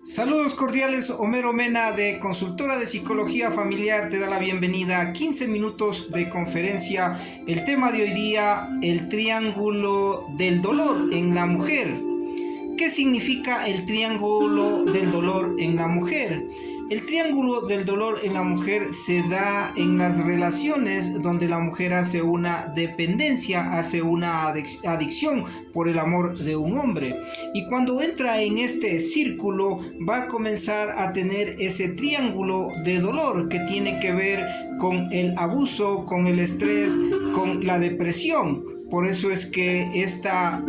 Saludos cordiales, Homero Mena de Consultora de Psicología Familiar te da la bienvenida a 15 minutos de conferencia. El tema de hoy día, el triángulo del dolor en la mujer. ¿Qué significa el triángulo del dolor en la mujer? El triángulo del dolor en la mujer se da en las relaciones donde la mujer hace una dependencia, hace una adicción por el amor de un hombre. Y cuando entra en este círculo va a comenzar a tener ese triángulo de dolor que tiene que ver con el abuso, con el estrés, con la depresión. Por eso es que esta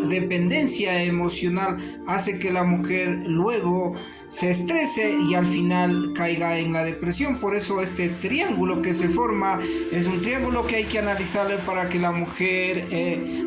dependencia emocional hace que la mujer luego se estrese y al final caiga en la depresión. Por eso este triángulo que se forma es un triángulo que hay que analizarlo para que la mujer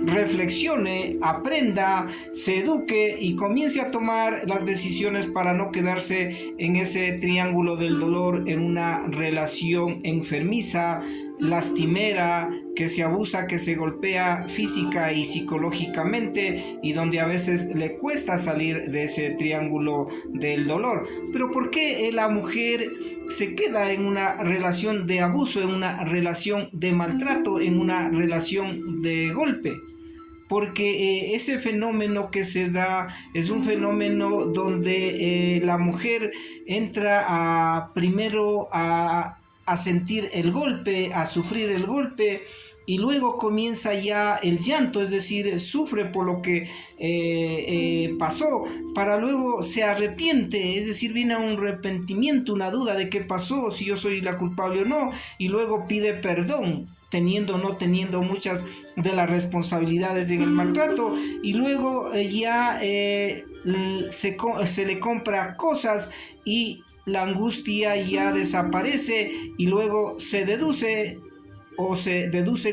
reflexione, aprenda, se eduque y comience a tomar las decisiones para no quedarse en ese triángulo del dolor, en una relación enfermiza, lastimera, que se abusa, que se golpea física y psicológicamente, y donde a veces le cuesta salir de ese triángulo del dolor. Pero ¿por qué la mujer se queda en una relación de abuso, en una relación de maltrato, en una relación de golpe? Porque ese fenómeno que se da es un fenómeno donde la mujer entra primero a sentir el golpe, a sufrir el golpe, y luego comienza ya el llanto, es decir, sufre por lo que pasó, para luego se arrepiente, es decir, viene un arrepentimiento, una duda de qué pasó, si yo soy la culpable o no, y luego pide perdón, teniendo o no teniendo muchas de las responsabilidades en el maltrato, y luego ya se le compra cosas y la angustia ya desaparece, y luego se deducen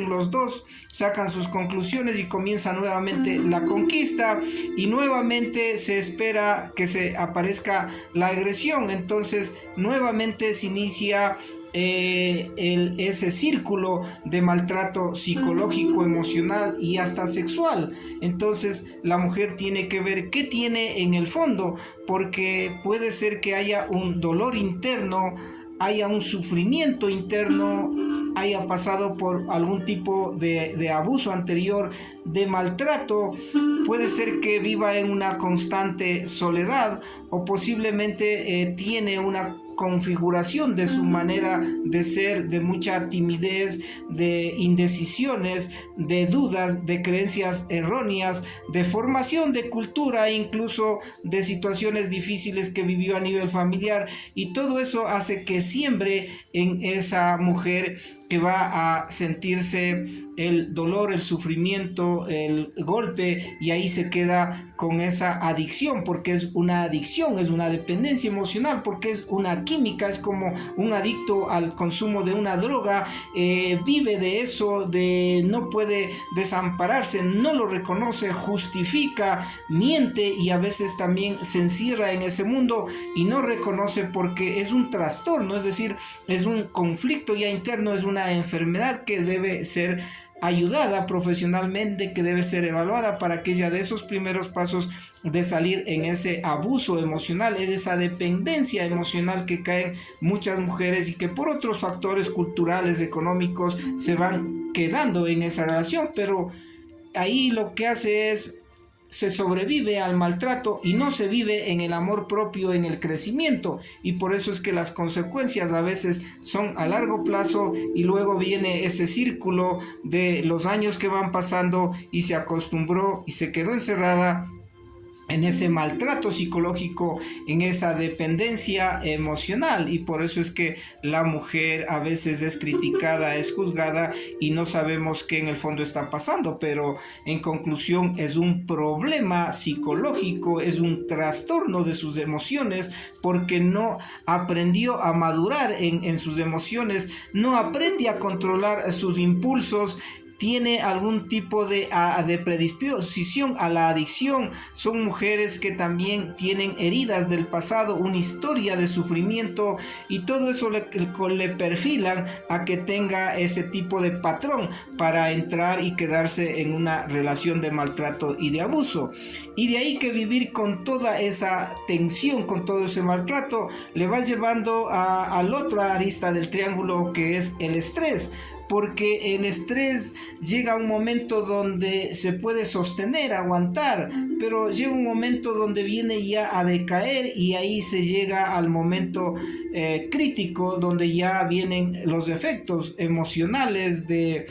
los dos, sacan sus conclusiones y comienza nuevamente la conquista, y nuevamente se espera que se aparezca la agresión. Entonces nuevamente se inicia ese círculo de maltrato psicológico, emocional y hasta sexual. Entonces la mujer tiene que ver qué tiene en el fondo, porque puede ser que haya un dolor interno, haya un sufrimiento interno, haya pasado por algún tipo de abuso anterior, de maltrato. Puede ser que viva en una constante soledad, o posiblemente tiene una configuración de su manera de ser, de mucha timidez, de indecisiones, de dudas, de creencias erróneas, de formación, de cultura, incluso de situaciones difíciles que vivió a nivel familiar, y todo eso hace que siembre en esa mujer que va a sentirse el dolor, el sufrimiento, el golpe, y ahí se queda con esa adicción, porque es una adicción, es una dependencia emocional, porque es una química, es como un adicto al consumo de una droga, vive de eso, no puede desampararse, no lo reconoce, justifica, miente, y a veces también se encierra en ese mundo y no reconoce, porque es un trastorno, es decir, es un conflicto ya interno, es una enfermedad que debe ser ayudada profesionalmente, que debe ser evaluada para que ella dé esos primeros pasos de salir en ese abuso emocional, en esa dependencia emocional que caen muchas mujeres, y que por otros factores culturales, económicos, se van quedando en esa relación. Pero ahí lo que hace es se sobrevive al maltrato y no se vive en el amor propio, en el crecimiento, y por eso es que las consecuencias a veces son a largo plazo, y luego viene ese círculo de los años que van pasando y se acostumbró y se quedó encerrada en ese maltrato psicológico, en esa dependencia emocional, y por eso es que la mujer a veces es criticada, es juzgada, y no sabemos qué en el fondo está pasando. Pero en conclusión es un problema psicológico, es un trastorno de sus emociones, porque no aprendió a madurar en sus emociones, no aprende a controlar sus impulsos, tiene algún tipo de predisposición a la adicción. Son mujeres que también tienen heridas del pasado, una historia de sufrimiento, y todo eso le perfilan a que tenga ese tipo de patrón para entrar y quedarse en una relación de maltrato y de abuso. Y de ahí que vivir con toda esa tensión, con todo ese maltrato, le va llevando a la otra arista del triángulo, que es el estrés. Porque el estrés llega a un momento donde se puede sostener, aguantar, pero llega un momento donde viene ya a decaer, y ahí se llega al momento crítico, donde ya vienen los efectos emocionales de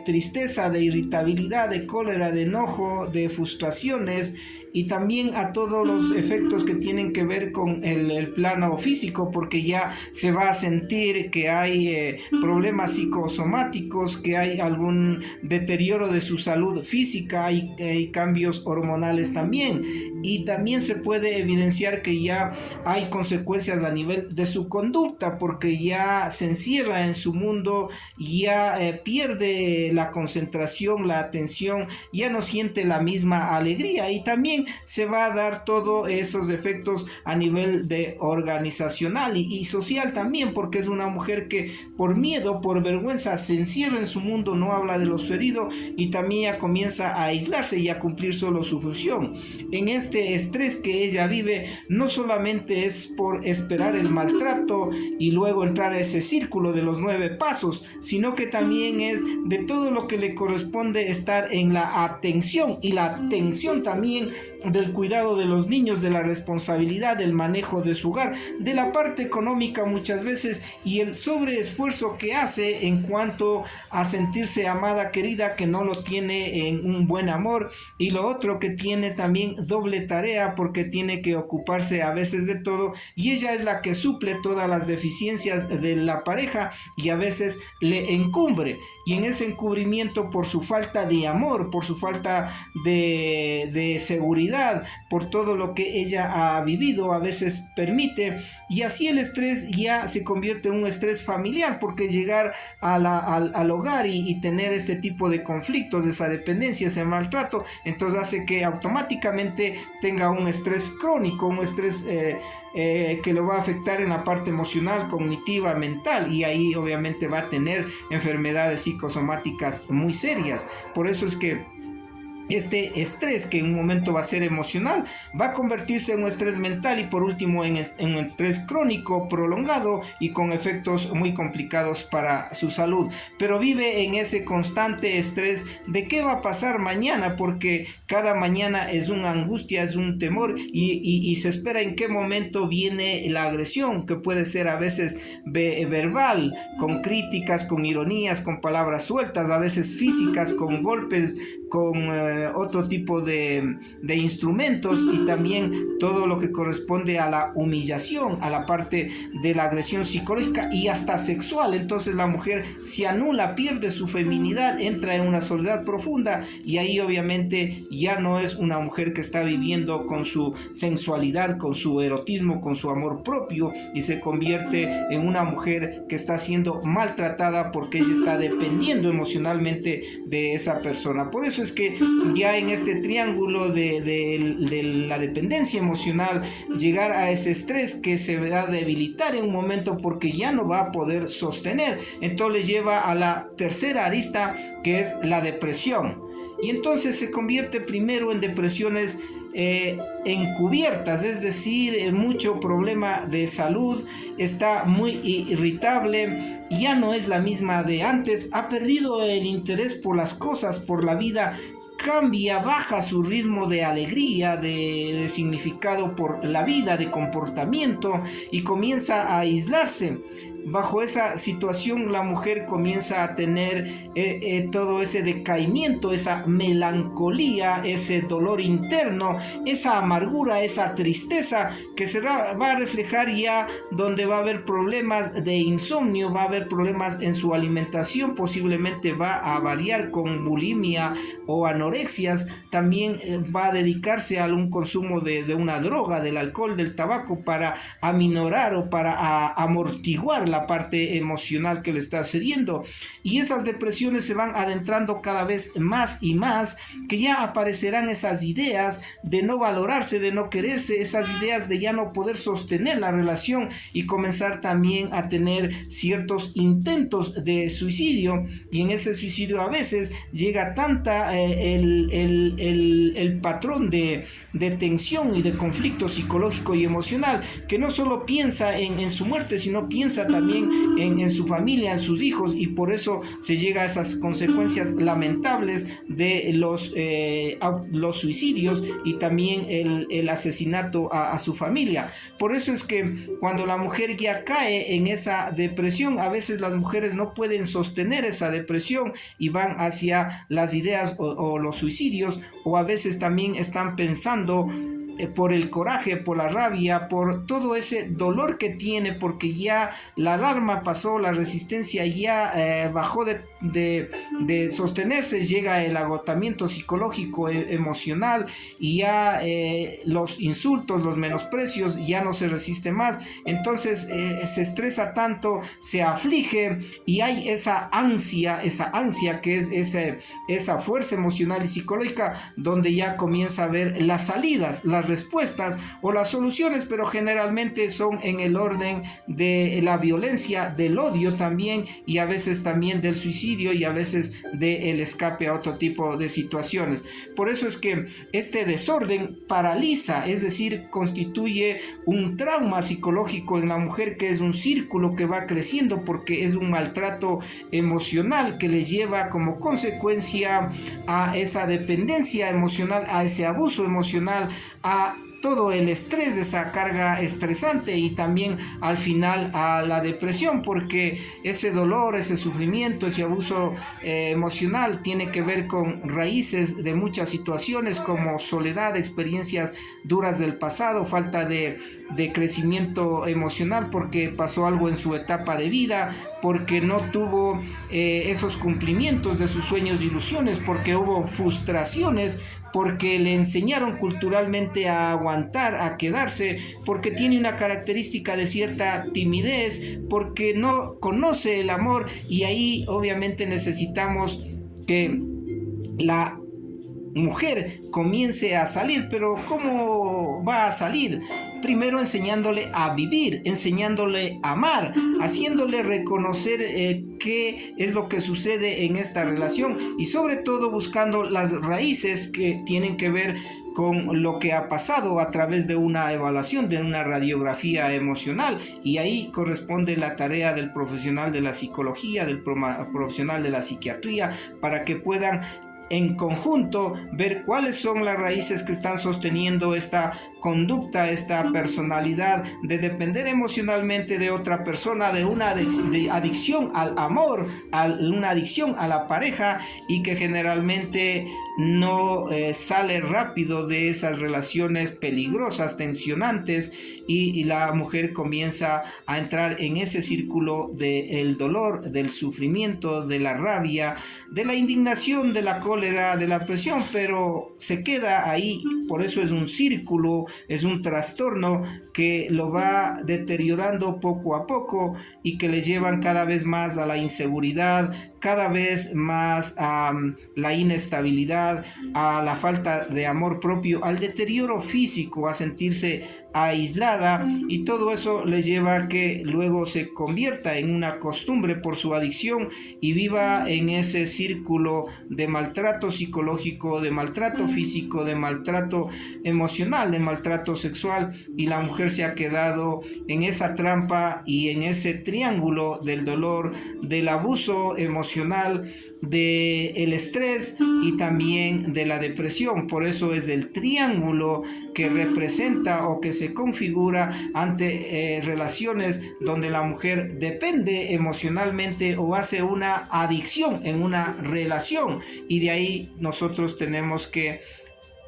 tristeza, de irritabilidad, de cólera, de enojo, de frustraciones, y también a todos los efectos que tienen que ver con el plano físico, porque ya se va a sentir que hay problemas psicosomáticos, que hay algún deterioro de su salud física, hay cambios hormonales también, y también se puede evidenciar que ya hay consecuencias a nivel de su conducta, porque ya se encierra en su mundo, ya pierde la concentración, la atención, ya no siente la misma alegría, y también se va a dar todos esos efectos a nivel de organizacional y social también, porque es una mujer que por miedo, por vergüenza, se encierra en su mundo, no habla de lo sucedido, y también ya comienza a aislarse y a cumplir solo su función. En este estrés que ella vive, no solamente es por esperar el maltrato y luego entrar a ese círculo de los 9 pasos, sino que también es de todo lo que le corresponde estar en la atención, y la atención también del cuidado de los niños, de la responsabilidad, del manejo de su hogar, de la parte económica muchas veces, y el sobreesfuerzo que hace en cuanto a sentirse amada, querida, que no lo tiene en un buen amor. Y lo otro, que tiene también doble tarea, porque tiene que ocuparse a veces de todo, y ella es la que suple todas las deficiencias de la pareja, y a veces le encubre, y en ese encubrimiento, por su falta de amor, por su falta de seguridad, por todo lo que ella ha vivido, a veces permite, y así el estrés ya se convierte en un estrés familiar, porque llegar al hogar y tener este tipo de conflictos, esa dependencia, ese maltrato, entonces hace que automáticamente tenga un estrés crónico, un estrés que lo va a afectar en la parte emocional, cognitiva, mental, y ahí obviamente va a tener enfermedades psicosomáticas muy serias. Por eso es que este estrés, que en un momento va a ser emocional, va a convertirse en un estrés mental, y por último en un estrés crónico prolongado y con efectos muy complicados para su salud. Pero vive en ese constante estrés de qué va a pasar mañana, porque cada mañana es una angustia, es un temor, y se espera en qué momento viene la agresión, que puede ser a veces verbal, con críticas, con ironías, con palabras sueltas, a veces físicas, con golpes, con otro tipo de instrumentos, y también todo lo que corresponde a la humillación, a la parte de la agresión psicológica y hasta sexual. Entonces la mujer se anula, pierde su feminidad, entra en una soledad profunda, y ahí obviamente ya no es una mujer que está viviendo con su sensualidad, con su erotismo, con su amor propio, y se convierte en una mujer que está siendo maltratada, porque ella está dependiendo emocionalmente de esa persona. Por eso es que ya en este triángulo de la dependencia emocional, llegar a ese estrés que se va a debilitar en un momento, porque ya no va a poder sostener, entonces lleva a la tercera arista, que es la depresión, y entonces se convierte primero en depresiones encubiertas, es decir, mucho problema de salud, está muy irritable, ya no es la misma de antes, ha perdido el interés por las cosas, por la vida, cambia, baja su ritmo de alegría, de significado por la vida, de comportamiento, y comienza a aislarse. Bajo esa situación, la mujer comienza a tener todo ese decaimiento, esa melancolía, ese dolor interno, esa amargura, esa tristeza, que va a reflejar ya donde va a haber problemas de insomnio, va a haber problemas en su alimentación, posiblemente va a variar con bulimia o anorexias, también va a dedicarse a un consumo de una droga, del alcohol, del tabaco, para aminorar o para amortiguar la parte emocional que le está sucediendo. Y esas depresiones se van adentrando cada vez más y más, que ya aparecerán esas ideas de no valorarse, de no quererse, esas ideas de ya no poder sostener la relación y comenzar también a tener ciertos intentos de suicidio. Y en ese suicidio a veces llega tanta el patrón de tensión y de conflicto psicológico y emocional, que no solo piensa en su muerte, sino piensa también en su familia, en sus hijos, y por eso se llega a esas consecuencias lamentables de los suicidios y también el asesinato a su familia. Por eso es que cuando la mujer ya cae en esa depresión, a veces las mujeres no pueden sostener esa depresión y van hacia las ideas o los suicidios, o a veces también están pensando por el coraje, por la rabia, por todo ese dolor que tiene, porque ya la alarma pasó, la resistencia ya bajó de sostenerse, llega el agotamiento psicológico, emocional, y ya los insultos, los menosprecios, ya no se resiste más. Entonces se estresa tanto, se aflige, y hay esa ansia que es esa fuerza emocional y psicológica, donde ya comienza a ver las salidas, las respuestas o las soluciones, pero generalmente son en el orden de la violencia, del odio también, y a veces también del suicidio, y a veces del escape a otro tipo de situaciones. Por eso es que este desorden paraliza, es decir, constituye un trauma psicológico en la mujer, que es un círculo que va creciendo, porque es un maltrato emocional que le lleva como consecuencia a esa dependencia emocional, a ese abuso emocional, a todo el estrés de esa carga estresante, y también al final a la depresión, porque ese dolor, ese sufrimiento, ese abuso emocional tiene que ver con raíces de muchas situaciones, como soledad, experiencias duras del pasado, falta de crecimiento emocional porque pasó algo en su etapa de vida, porque no tuvo esos cumplimientos de sus sueños e ilusiones, porque hubo frustraciones, porque le enseñaron culturalmente a aguantar, a quedarse, porque tiene una característica de cierta timidez, porque no conoce el amor, y ahí obviamente necesitamos que la mujer comience a salir. Pero ¿cómo va a salir? Primero enseñándole a vivir, enseñándole a amar, haciéndole reconocer qué es lo que sucede en esta relación, y sobre todo buscando las raíces que tienen que ver con lo que ha pasado a través de una evaluación, de una radiografía emocional. Y ahí corresponde la tarea del profesional de la psicología, del profesional de la psiquiatría, para que puedan en conjunto ver cuáles son las raíces que están sosteniendo esta conducta, esta personalidad de depender emocionalmente de otra persona, de una adicción al amor, una adicción a la pareja, y que generalmente no sale rápido de esas relaciones peligrosas, tensionantes, y la mujer comienza a entrar en ese círculo del dolor, del sufrimiento, de la rabia, de la indignación, de la cólera, de la presión, pero se queda ahí. Por eso es un círculo, es un trastorno que lo va deteriorando poco a poco, y que le llevan cada vez más a la inseguridad, cada vez más a la inestabilidad, a la falta de amor propio, al deterioro físico, a sentirse aislada, y todo eso le lleva a que luego se convierta en una costumbre por su adicción y viva en ese círculo de maltrato psicológico, de maltrato físico, de maltrato emocional, de maltrato sexual, y la mujer se ha quedado en esa trampa y en ese triángulo del dolor, del abuso emocional, del estrés y también de la depresión. Por eso es el triángulo que representa o que se configura ante relaciones donde la mujer depende emocionalmente o hace una adicción en una relación, y de ahí nosotros tenemos que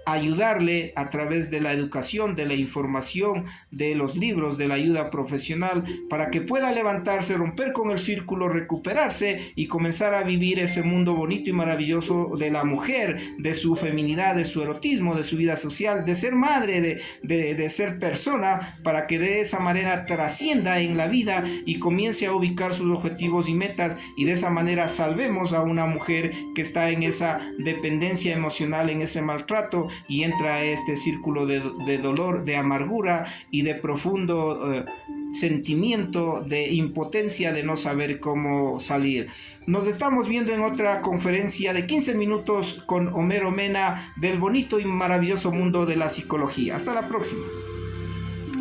ayudarle a través de la educación, de la información, de los libros, de la ayuda profesional, para que pueda levantarse, romper con el círculo, recuperarse y comenzar a vivir ese mundo bonito y maravilloso de la mujer, de su feminidad, de su erotismo, de su vida social, de ser madre, de ser persona, para que de esa manera trascienda en la vida y comience a ubicar sus objetivos y metas, y de esa manera salvemos a una mujer que está en esa dependencia emocional, en ese maltrato, y entra a este círculo de dolor, de amargura y de profundo sentimiento de impotencia, de no saber cómo salir. Nos estamos viendo en otra conferencia de 15 minutos con Homero Mena del bonito y maravilloso mundo de la psicología. Hasta la próxima.